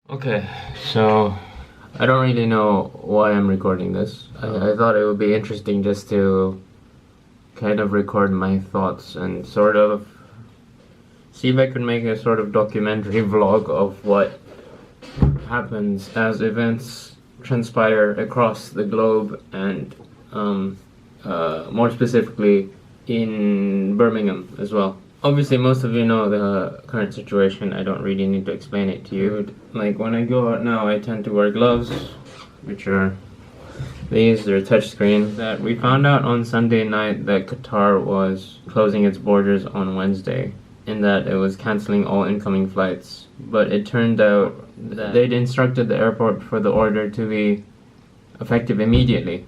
Okay, so I don't really know why I'm recording this. I thought it would be interesting just to kind of record my thoughts and sort of see if I could make a sort of documentary vlog of what happens as events transpire across the globe and more specifically in Birmingham as well. Obviously, most of you know the current situation. I don't really need to explain it to you. Like, when I go out now, I tend to wear gloves, which are these. They're touchscreen. That we found out on Sunday night that Qatar was closing its borders on Wednesday, in that it was canceling all incoming flights. But it turned out that they'd instructed the airport for the order to be effective immediately.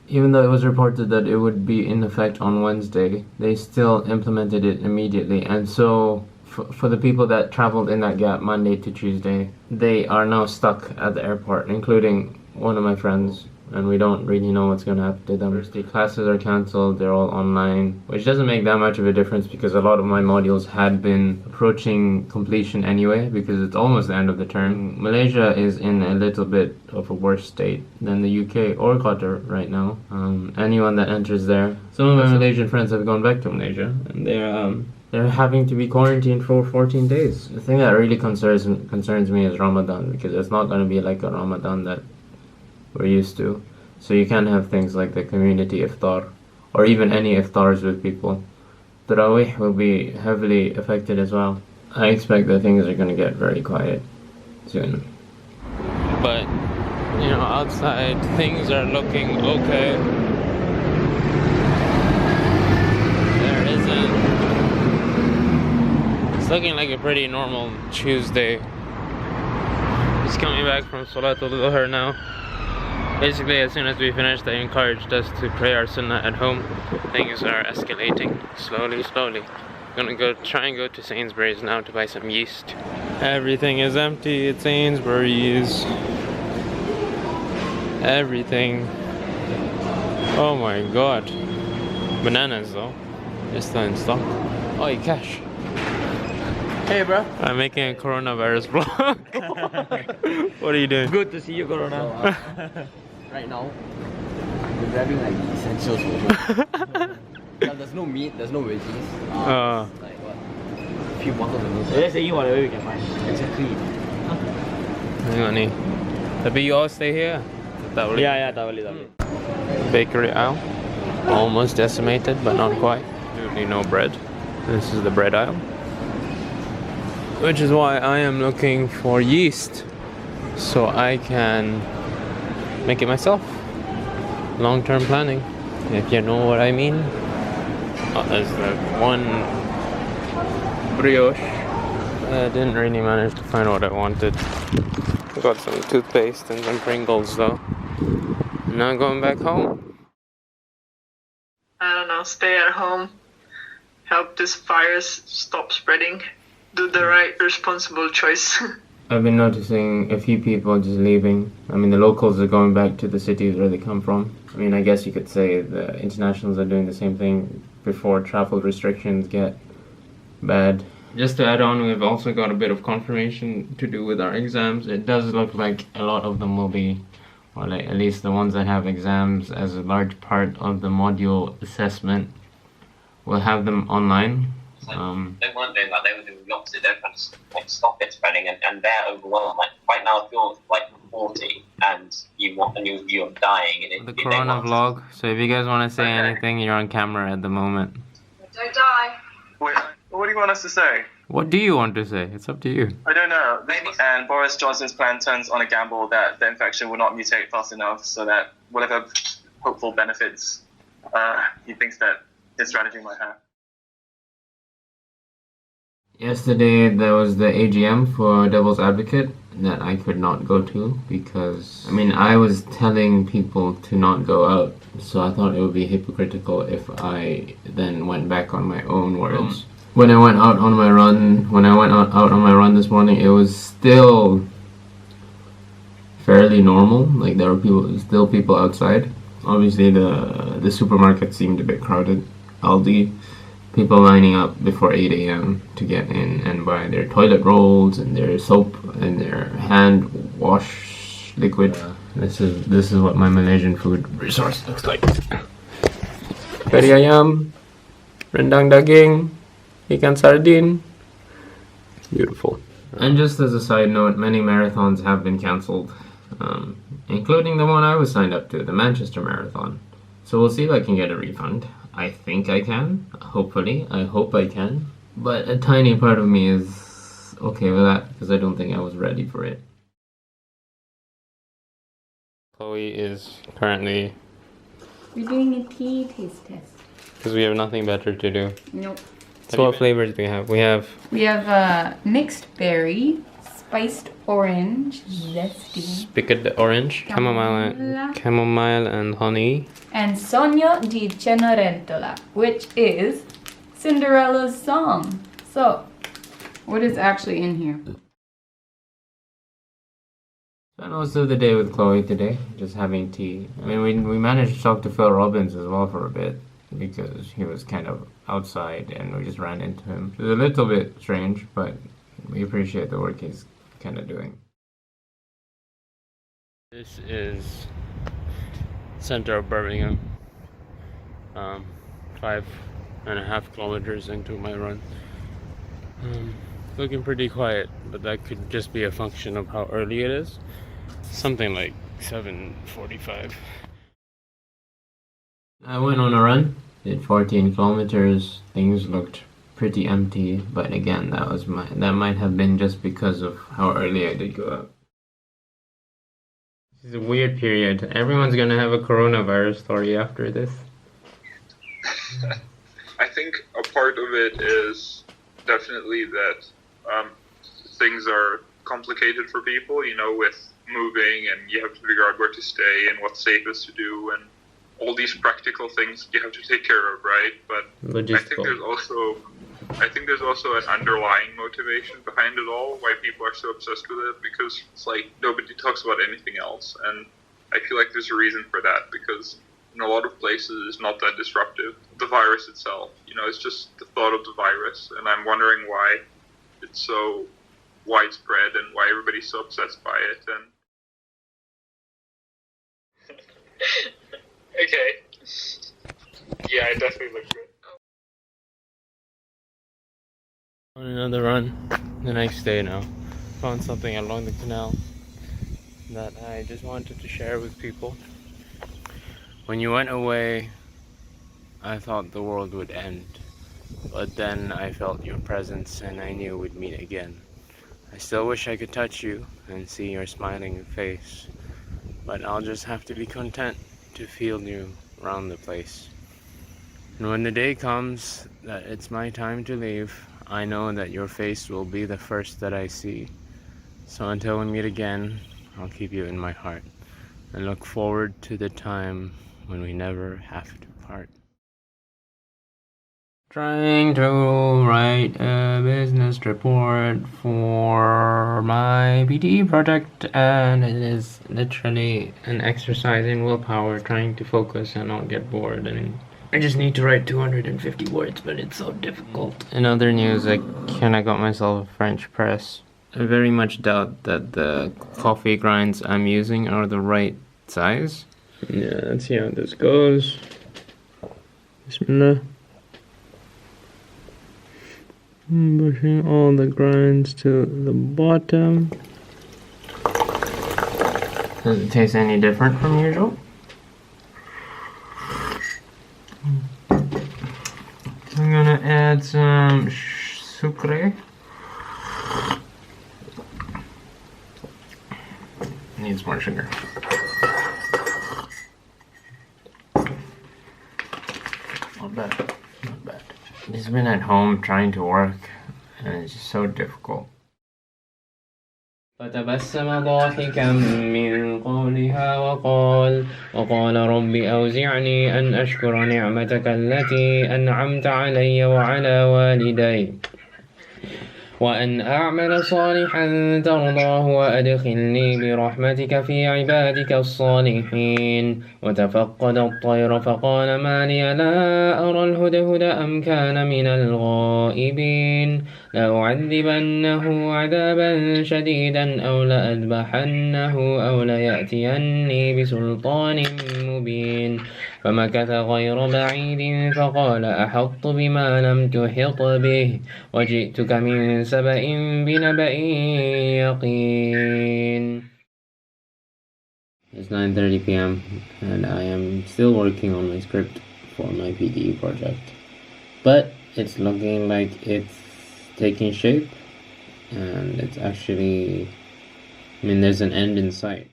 Even though it was reported that it would be in effect on Wednesday, they still implemented it immediately. And so, for the people that traveled in that gap Monday to Tuesday, they are now stuck at the airport, including one of my friends. And we don't really know what's going to happen to them. University classes are cancelled, they're all online, which doesn't make that much of a difference because a lot of my modules had been approaching completion anyway because it's almost the end of the term. Malaysia is in a little bit of a worse state than the UK or Qatar right now. Anyone that enters there, some of my Malaysian friends have gone back to Malaysia and they're having to be quarantined for 14 days. The thing that really concerns me is Ramadan, because it's not going to be like a Ramadan that we're used to. So you can't have things like the community iftar or even any iftars with people. Tarawih will be heavily affected as well. I expect that things are going to get very quiet soon. But, you know, outside things are looking okay. There isn't. It's looking like a pretty normal Tuesday. Just coming back from Salatul Dhuhr now. Basically, as soon as we finished, they encouraged us to pray our sunnah at home. Things are escalating slowly. Gonna try and go to Sainsbury's now to buy some yeast. Everything is empty at Sainsbury's. Everything. Oh my god. Bananas though. They're still in stock. Oh, cash. Hey bro. I'm making a coronavirus vlog. What are you doing? Good to see you, Corona. Right now, we're grabbing like the essentials over. There's no meat, there's no veggies. Like what? A few bottles of milk. Let's eat whatever we can find. Exactly. Hang on, Tapi you all stay here? Yeah, totally. Bakery aisle. Almost decimated, but not quite. Absolutely no bread. This is the bread aisle. Which is why I am looking for yeast, so I can make it myself. Long-term planning, if you know what I mean. There's the one brioche. I didn't really manage to find what I wanted. I got some toothpaste and some Pringles though. Now going back home. I don't know, stay at home, help this virus stop spreading, do the right responsible choice. I've been noticing a few people just leaving. I mean, the locals are going back to the cities where they come from. I mean, I guess you could say the internationals are doing the same thing before travel restrictions get bad. Just to add on, we've also got a bit of confirmation to do with our exams. It does look like a lot of them will be, or like at least the ones that have exams as a large part of the module assessment, will have them online. They weren't doing that, they were doing the opposite. They were trying to like, stop it spreading, and they're overwhelmed. Like right now, if you're like 40 and you're dying, and The Corona vlog. So if you guys want to say anything, you're on camera at the moment. Don't die. Wait, what do you want us to say? What do you want to say? It's up to you. I don't know. And Boris Johnson's plan turns on a gamble that the infection will not mutate fast enough so that whatever hopeful benefits he thinks that his strategy might have. Yesterday there was the AGM for Devil's Advocate that I could not go to because, I mean, I was telling people to not go out, so I thought it would be hypocritical if I then went back on my own words. When I went out on my run this morning, it was still fairly normal. Like there were still people outside. Obviously the supermarket seemed a bit crowded. Aldi, people lining up before 8 a.m. to get in and buy their toilet rolls and their soap and their hand wash liquid. This is what my Malaysian food resource looks like. Kari ayam, rendang daging, ikan sardin. Beautiful. And just as a side note, many marathons have been cancelled, including the one I was signed up to, the Manchester Marathon. So we'll see if I can get a refund. I think I can, hopefully. I hope I can. But a tiny part of me is okay with that because I don't think I was ready for it. Chloe is currently... We're doing a tea taste test. Because we have nothing better to do. Nope. So what flavors do we have? We have mixed berry, spiced orange, zesty, pickled orange, chamomile and honey. And Sogno di Cenerentola, which is Cinderella's song. So, what is actually in here? Spent most of the day with Chloe today, just having tea. I mean, we managed to talk to Phil Robbins as well for a bit, because he was kind of outside and we just ran into him. It was a little bit strange, but we appreciate the work he's kind of doing. This is center of Birmingham. 5.5 kilometers into my run. Looking pretty quiet, but that could just be a function of how early it is. Something like 7:45. I went on a run, did 14 kilometers. Things looked pretty empty, but again, that might have been just because of how early I did go out. This is a weird period. Everyone's gonna have a coronavirus story after this. I think a part of it is definitely that things are complicated for people, with moving, and you have to figure out where to stay and what's safest to do, and all these practical things you have to take care of, right? But I think there's also an underlying motivation behind it all, why people are so obsessed with it, because it's like nobody talks about anything else, and I feel like there's a reason for that, because in a lot of places it's not that disruptive. The virus itself, it's just the thought of the virus, and I'm wondering why it's so widespread and why everybody's so obsessed by it. And okay, yeah, I definitely look good. On another run, the next day now. Found something along the canal that I just wanted to share with people. When you went away, I thought the world would end, but then I felt your presence and I knew we'd meet again. I still wish I could touch you and see your smiling face, but I'll just have to be content to feel you around the place. And when the day comes that it's my time to leave, I know that your face will be the first that I see. So until we meet again, I'll keep you in my heart and look forward to the time when we never have to part. Trying to write a business report for my BTE project, and it is literally an exercise in willpower, trying to focus and not get bored. And I just need to write 250 words, but it's so difficult. In other news, I kinda got myself a French press. I very much doubt that the coffee grinds I'm using are the right size. Yeah, let's see how this goes. Bismillah. Pushing all the grinds to the bottom. Does it taste any different from usual? I'm gonna add some sucre. Needs more sugar. Not bad. Not bad. He's been at home trying to work, and it's just so difficult. فتبسم ضاحكا من قولها وقال رب أوزعني أن أشكر نعمتك التي أنعمت علي وعلى والدي وأن أعمل صالحا ترضاه وأدخلني برحمتك في عبادك الصالحين وتفقد الطير فقال ما لي لا أرى الهدهد أم كان من الغائبين لأعذبنه عذابا شديدا أو لأذبحنه أو ليأتيني بسلطان مبين فمكث غير بعيد فقال أحطت بما لم تحط به وجئتك من سبأ بنبأ يقين. It's 9:30 p.m. and I am still working on my script for my PDE project. But it's looking like it's taking shape and it's actually, I mean, there's an end in sight.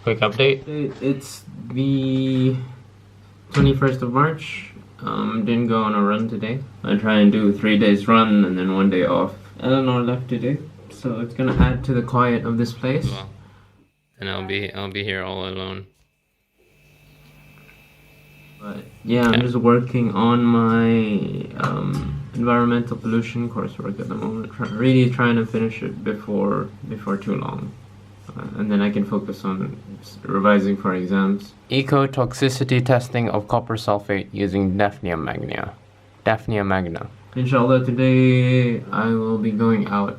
Quick update. It's the 21st of March. Didn't go on a run today. I try and do 3 days run and then 1 day off. Eleanor left today, so it's gonna add to the quiet of this place. Well, and I'll be here all alone. But yeah, I'm just working on my environmental pollution coursework at the moment. Really trying to finish it before too long. And then I can focus on revising for exams. Ecotoxicity testing of copper sulfate using Daphnia magna. Inshallah, today I will be going out.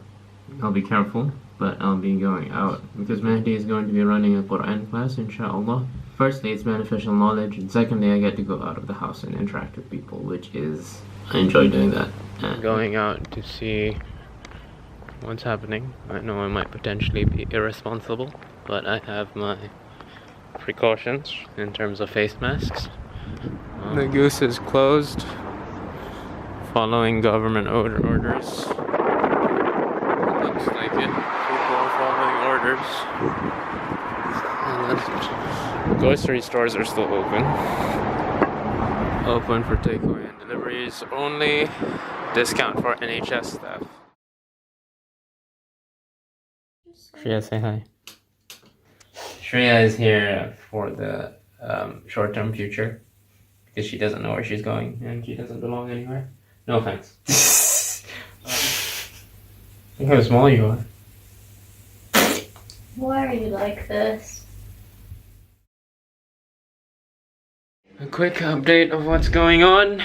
I'll be careful, but I'll be going out because Mehdi is going to be running a Quran class, inshallah. Firstly, it's beneficial knowledge, and secondly, I get to go out of the house and interact with people, which is, I enjoy doing that. And going out to see what's happening. I know I might potentially be irresponsible, but I have my precautions in terms of face masks. The goose is closed, following government orders. Looks like it. People are following orders. And then grocery stores are still open. Open for takeaway and deliveries only. Discount for NHS staff. Shreya, say hi. Shreya is here for the short-term future because she doesn't know where she's going and she doesn't belong anywhere. No offense. Look how small you are. Why are you like this? A quick update of what's going on.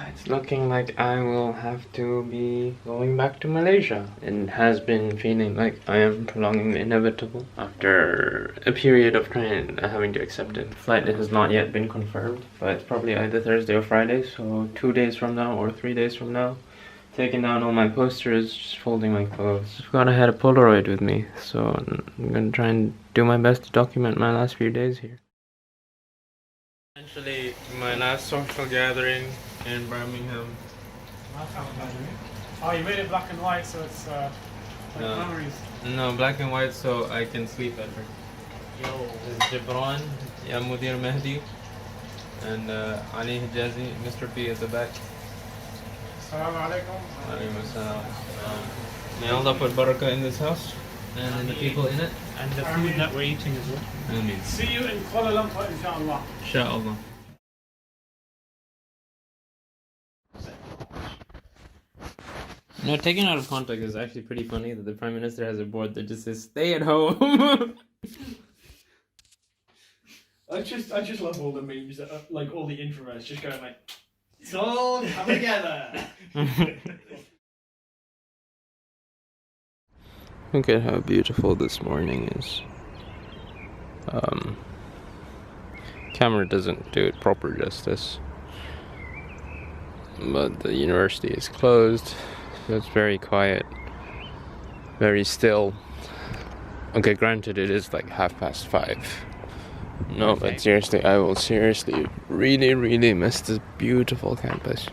It's looking like I will have to be going back to Malaysia. It has been feeling like I am prolonging the inevitable after a period of having to accept it. The flight has not yet been confirmed, but it's probably either Thursday or Friday, so 2 days from now or 3 days from now. Taking down all my posters, just folding my clothes. I forgot I had a Polaroid with me, so I'm gonna try and do my best to document my last few days here. Essentially, my last social gathering in Birmingham. Oh, you made it black and white, so it's like memories. No, black and white, so I can sleep better. Yo. This is Gibran, Ya Mudir Mehdi, and Ali Hijazi, Mr. P at the back. Assalamu alaikum. Alaikum assalam. May Allah put barakah in this house and in the people in it. And the food that we're eating as well. Ameen. See you in Kuala Lumpur, inshallah. Inshallah. You know, taken out of context is actually pretty funny that the Prime Minister has a board that just says, stay at home. I just love all the memes that are, like all the introverts just going like, it's all come together. Look at how beautiful this morning is. Camera doesn't do it proper justice. But the university is closed, so it's very quiet, very still. Okay, granted it is like 5:30. No, but seriously, I will seriously really miss this beautiful campus.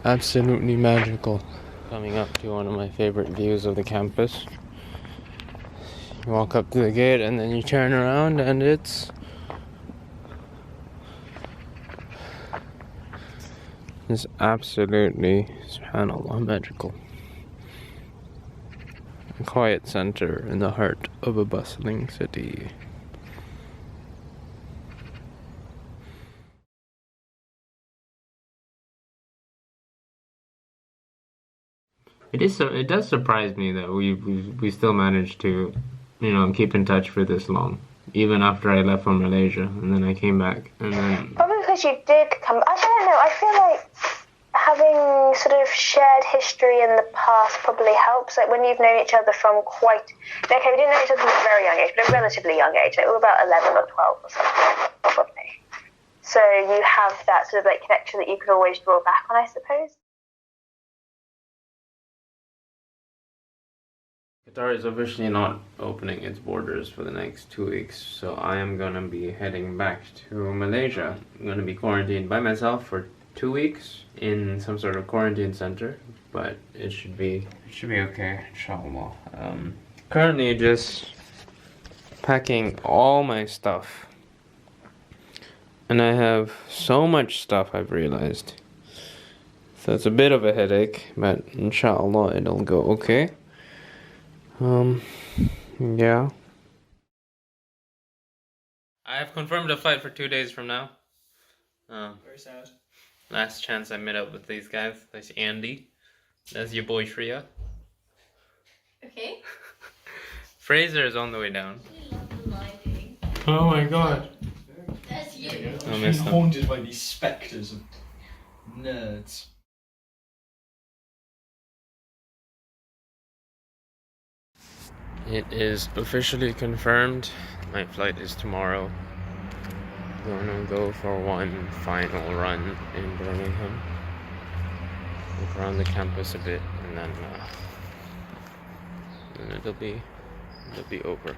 Absolutely magical. Coming up to one of my favorite views of the campus. You walk up to the gate and then you turn around and it's absolutely, subhanallah, magical. A quiet center in the heart of a bustling city. It does surprise me that we still managed to, keep in touch for this long, even after I left for Malaysia and then I came back and then. Probably because you did come. I don't know. I feel like having sort of shared history in the past probably helps. Like when you've known each other from quite. Okay, we didn't know each other from a very young age, but a relatively young age. Like we were about 11 or 12 or something, probably. So you have that sort of like connection that you could always draw back on, I suppose. Qatar is officially not opening its borders for the next 2 weeks, so I am gonna be heading back to Malaysia. I'm gonna be quarantined by myself for 2 weeks in some sort of quarantine center, but it should be okay, inshallah. Currently just packing all my stuff, and I have so much stuff I've realized. So it's a bit of a headache, but inshallah it'll go okay. Yeah. I have confirmed a flight for 2 days from now. Very sad. Last chance I met up with these guys. That's Andy. That's your boy Shreya. Okay. Fraser is on the way down. I love the lighting. Oh my god. That's you. I miss them. Haunted by these spectres of nerds. It is officially confirmed. My flight is tomorrow. Gonna go for one final run in Birmingham. Look around the campus a bit, and then it'll be over.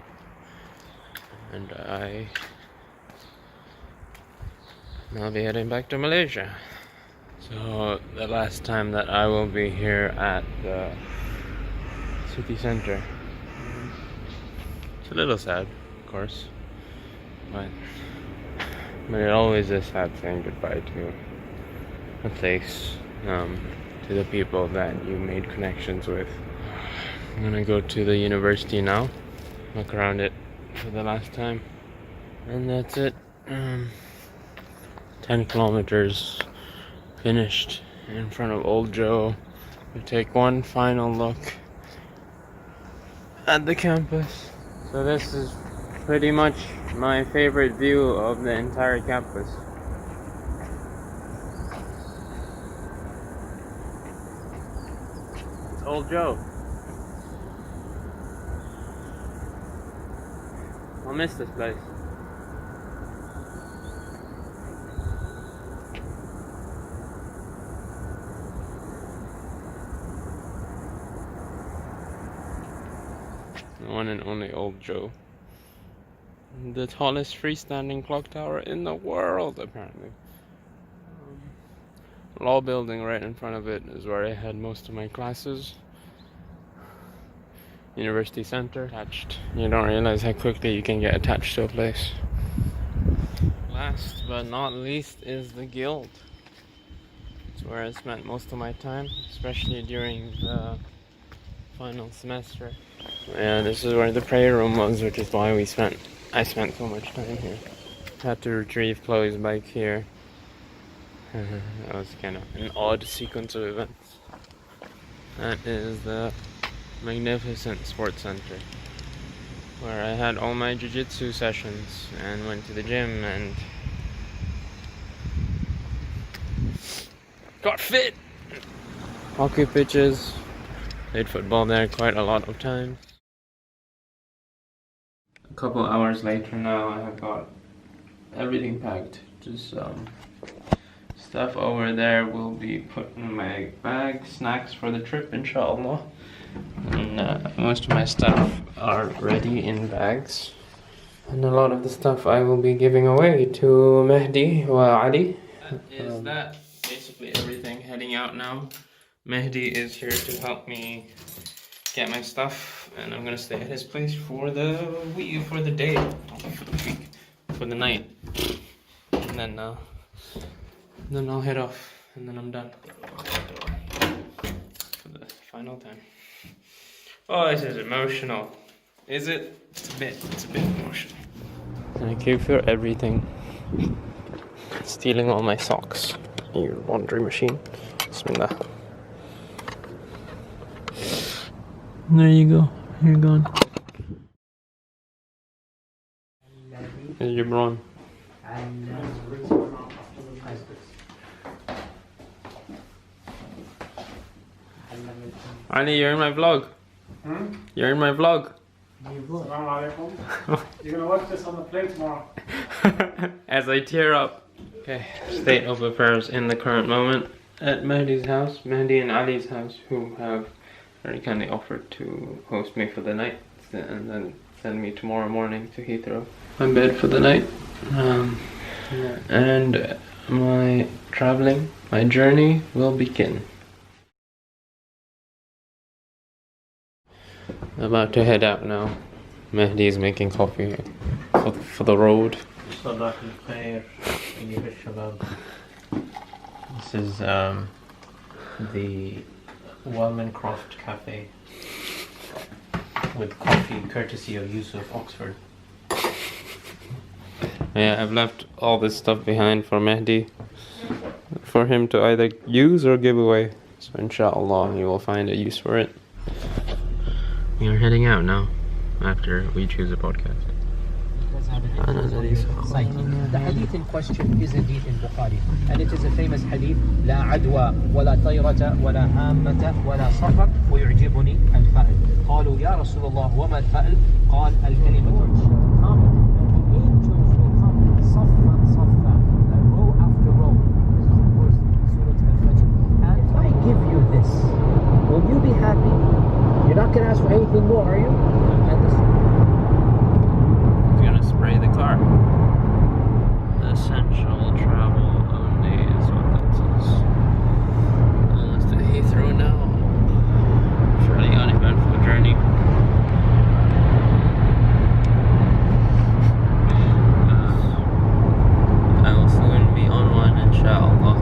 And I'll be heading back to Malaysia. So the last time that I will be here at the city center. It's a little sad, of course, but it always is sad saying goodbye to a place, to the people that you made connections with. I'm gonna go to the university now, look around it for the last time, and that's it. 10 kilometers finished in front of Old Joe. We take one final look at the campus. So this is pretty much my favorite view of the entire campus. It's Old Joe. I'll miss this place. The one and only Old Joe. The tallest freestanding clock tower in the world, apparently. Law building right in front of it is where I had most of my classes. University center attached. You don't realize how quickly you can get attached to a place. Last but not least is the guild. It's where I spent most of my time, especially during the final semester. Yeah, this is where the prayer room was, which is why I spent so much time here. Had to retrieve Chloe's bike here. That was kind of an odd sequence of events. That is the magnificent sports center, where I had all my jiu-jitsu sessions and went to the gym and got fit. Hockey pitches. Played football there quite a lot of times. A couple hours later now, I have got everything packed. Just stuff over there will be put in my bag, snacks for the trip, inshallah. And most of my stuff are ready in bags. And a lot of the stuff I will be giving away to Mehdi wa Ali. That is basically everything. Heading out now. Mehdi is here to help me get my stuff, and I'm gonna stay at his place for the day, for the night, and then I'll head off, and then I'm done for the final time. Oh, this is emotional. Is it? It's a bit emotional. And I came for everything. Stealing all my socks. Your laundry machine. Bismillah. There you go. You're gone. Here's your brawn. Ali, you're in my vlog. You're in my vlog. You're gonna watch this on the plane tomorrow. As I tear up. Okay, state of affairs in the current moment at Mehdi's house, Mehdi and Ali's house, who have very kindly offered to host me for the night and then send me tomorrow morning to Heathrow. I'm bed for the night. And my traveling, my journey will begin. I'm about to head out now. Mehdi is making coffee for the road. This is the Wellman Croft Cafe with coffee courtesy of Yusuf Oxford. Yeah, I've left all this stuff behind for Mehdi for him to either use or give away. So inshallah he will find a use for it. We are heading out now after we choose a podcast. The hadith in question is indeed in Bukhari, and it is a famous hadith. لا عدوى ولا طيرة ولا هامة ولا صفر ويعجبني الفأل. قالوا يا رسول الله وما الفأل؟ قال الكلمة and I give you this. Will you be happy? You're not going to ask for anything more, are you? He's gonna spray the car. Essential travel only is what that says. Almost at Heathrow now. Fairly uneventful journey. I will soon be on one, inshallah.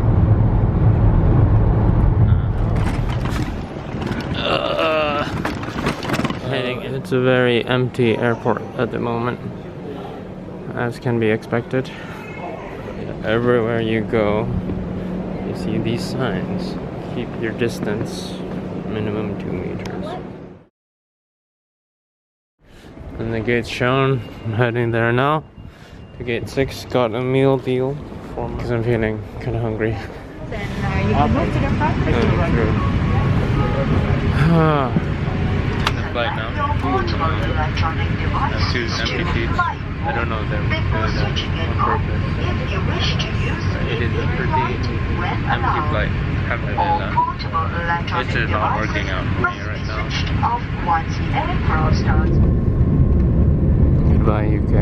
It's a very empty airport at the moment, as can be expected. Everywhere you go, you see these signs. Keep your distance, minimum 2 meters. And the gate's shown. I'm heading there now. To gate 6, got a meal deal for me because I'm feeling kind of hungry. Then you can move to the front. Flight now. Have 2 empty seats. I don't know if they're doing that on purpose. It is a pretty empty flight. Alhamdulillah. It's just not working out for me right now. Goodbye, UK.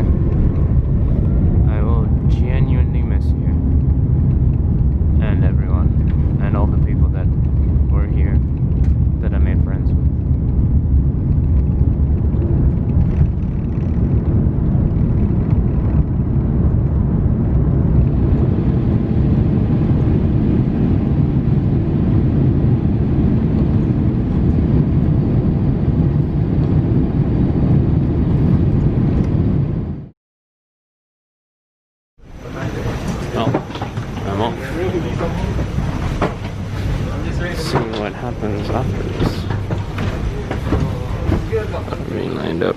I will genuinely miss you. And everyone. And all the people that were here that I made friends with. See what happens after this. Being lined up.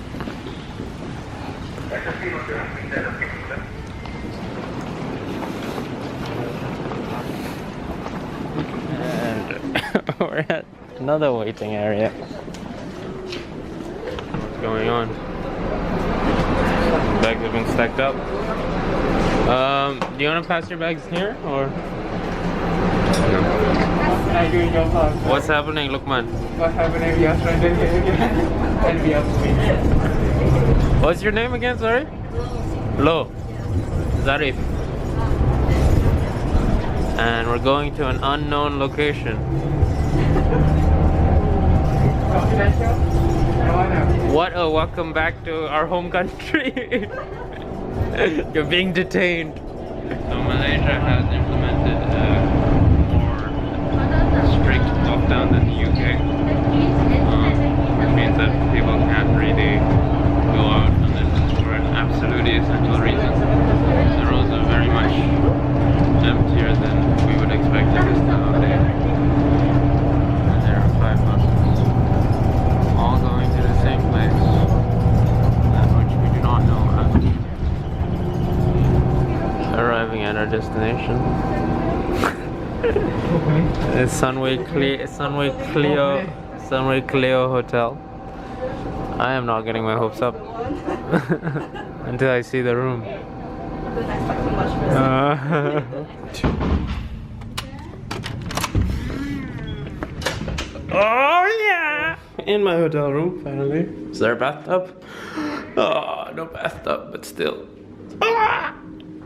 And we're at another waiting area. What's going on? Bags have been stacked up. Do you want to pass your bags here or? No. What's happening, Lukman? What's happening? You're stranded here again. And we have to wait. What's your name again, sorry? Lo. Zarif. And we're going to an unknown location. What a welcome back to our home country. You're being detained. So Malaysia has implemented more strict lockdown than the UK, which means that people can't really go out unless it's for an absolutely essential reason. The roads are very much emptier than we would expect at this time of day. And there are 5 buses, all at our destination. It's Sunway Clio Hotel. I am not getting my hopes up until I see the room. Oh yeah! In my hotel room, finally. Is there a bathtub? Oh, no bathtub, but still. Ah!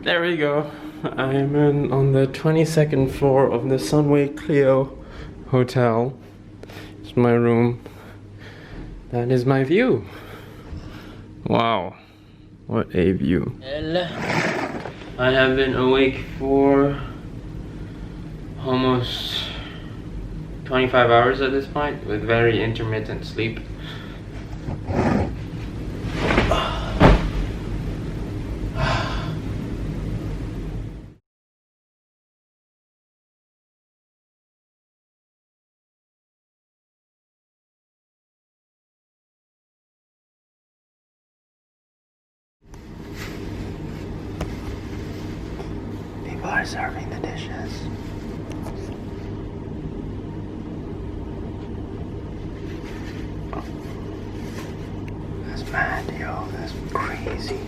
There we go. I am on the 22nd floor of the Sunway Clio Hotel. It's my room. That is my view. Wow, what a view. I have been awake for almost 25 hours at this point with very intermittent sleep. People are serving the dishes. That's mad, yo. That's crazy.